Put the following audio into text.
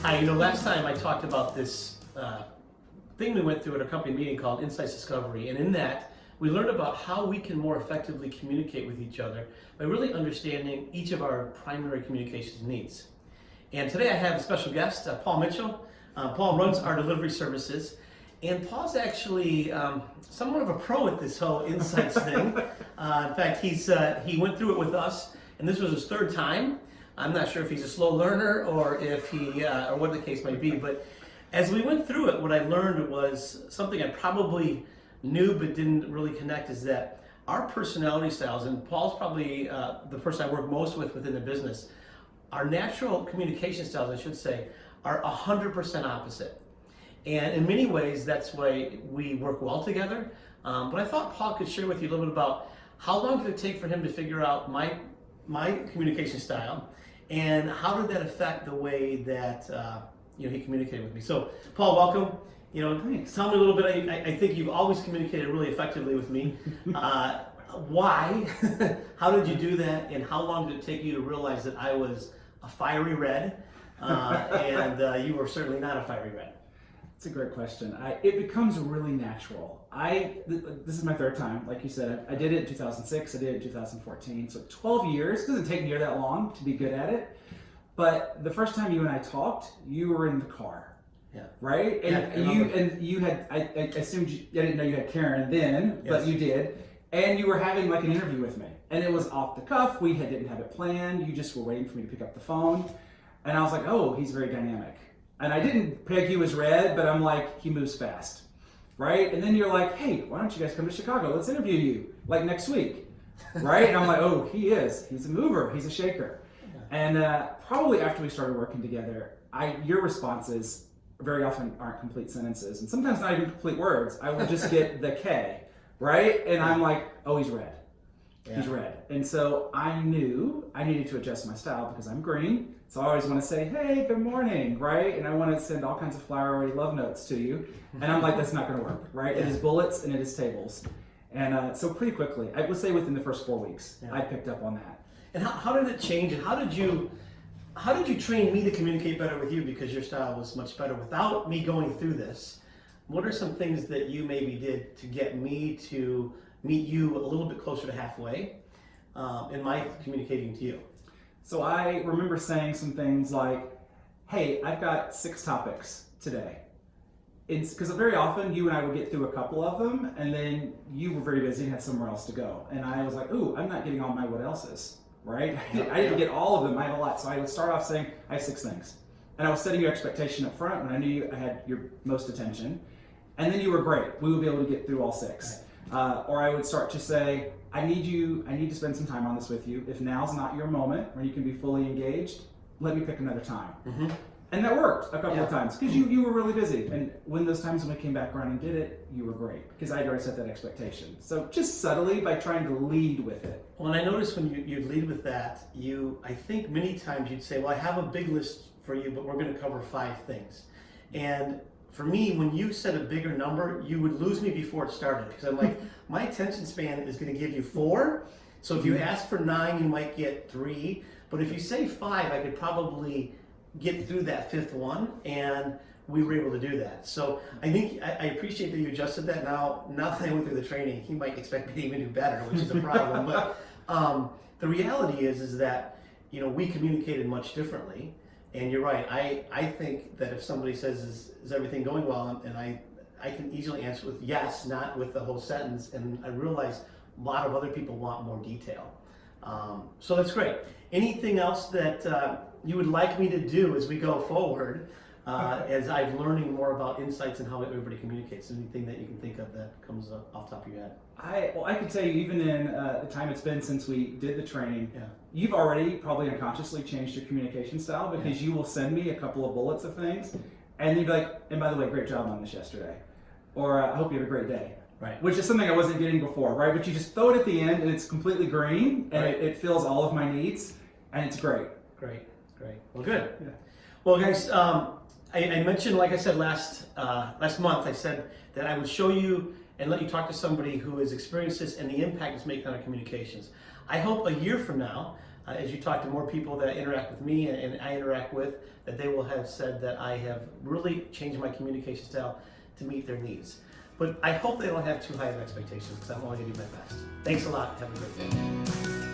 Hi, last time I talked about this thing we went through at a company meeting called Insights Discovery, and in that we learned about how we can more effectively communicate with each other by really understanding each of our primary communications needs. And today I have a special guest, Paul Mitchell. Paul runs our delivery services, and Paul's actually somewhat of a pro at this whole Insights thing. In fact, he went through it with us, and this was his third time. I'm not sure if he's a slow learner or if or what the case might be, but as we went through it, what I learned was something I probably knew but didn't really connect, is that our personality styles, and Paul's probably the person I work most with within the business, our natural communication styles, I should say, are 100% opposite. And in many ways, that's why we work well together. But I thought Paul could share with you a little bit about how long did it take for him to figure out my communication style, and how did that affect the way that he communicated with me. So, Paul, welcome. Thanks. Tell me a little bit. I think you've always communicated really effectively with me. Why? How did you do that? And how long did it take you to realize that I was a fiery red, and you were certainly not a fiery red? It's a great question. It becomes really natural. This is my third time, like you said. I did it in 2006, I did it in 2014. So 12 years, it doesn't take near that long to be good at it. But the first time you and I talked, you were in the car. Yeah. Right? And you had, I assumed I didn't know you had Karen then, Yes. but you did. And you were having like an interview with me. And it was off the cuff. We didn't have it planned. You just were waiting for me to pick up the phone. And I was like, oh, he's very dynamic. And I didn't peg you as red, but I'm like, he moves fast, right? And then you're like, hey, why don't you guys come to Chicago? Let's interview you, like next week, right? And I'm like, oh, he's a mover, he's a shaker. Yeah. And probably after we started working together, your responses very often aren't complete sentences, and sometimes not even complete words. I will just get the K, right? And I'm like, oh, he's red. Yeah. He's red. And so I knew I needed to adjust my style because I'm green. So I always want to say, hey, good morning, right? And I want to send all kinds of flowery love notes to you. And I'm like, that's not going to work, right? Yeah. It is bullets and it is tables. And so pretty quickly, I would say within the first 4 weeks, I picked up on that. And how did it change? And how did you train me to communicate better with you, because your style was much better without me going through this? What are some things that you maybe did to get me to meet you a little bit closer to halfway in my communicating to you? So I remember saying some things like, hey, I've got 6 topics today. It's because very often you and I would get through a couple of them, and then you were very busy and had somewhere else to go. And I was like, ooh, I'm not getting all my what else's, right? I didn't get all of them. I have a lot. So I would start off saying, I have 6 things. And I was setting your expectation up front when I knew I had your most attention. And then you were great. We would be able to get through all 6. Or I would start to say, I need to spend some time on this with you. If now's not your moment where you can be fully engaged, let me pick another time. Mm-hmm. And that worked a couple of times because you were really busy. And when those times when we came back around and did it, you were great because I had already set that expectation. So just subtly by trying to lead with it. Well, and I noticed when you'd lead with that, I think many times you'd say, well, I have a big list for you, but we're going to cover 5 things. And for me, when you said a bigger number, you would lose me before it started, because I'm like, my attention span is going to give you 4. So if you ask for 9, you might get 3. But if you say 5, I could probably get through that 5th one, and we were able to do that. So I think I appreciate that you adjusted that. Now that I went through the training, he might expect me to even do better, which is a problem. But the reality is that we communicated much differently. And you're right. I think that if somebody says, is everything going well? And I can easily answer with yes, not with the whole sentence. And I realize a lot of other people want more detail. So that's great. Anything else that you would like me to do as we go forward, as I'm learning more about insights and how everybody communicates? Anything that you can think of that comes off the top of your head? I can tell you, even in the time it's been since we did the training, you've already probably unconsciously changed your communication style, because you will send me a couple of bullets of things, and you'd be like, and by the way, great job on this yesterday. Or I hope you have a great day. Right. Which is something I wasn't getting before, right? But you just throw it at the end, and it's completely green, and it fills all of my needs, and it's great. Great. Well, good. Yeah. Well, guys, I mentioned, like I said last month, I said that I would show you and let you talk to somebody who has experienced this and the impact it's making on our communications. I hope a year from now as you talk to more people that interact with me and I interact with, that they will have said that I have really changed my communication style to meet their needs. But I hope they don't have too high of expectations, because I'm only going to do my best. Thanks a lot. Have a great day.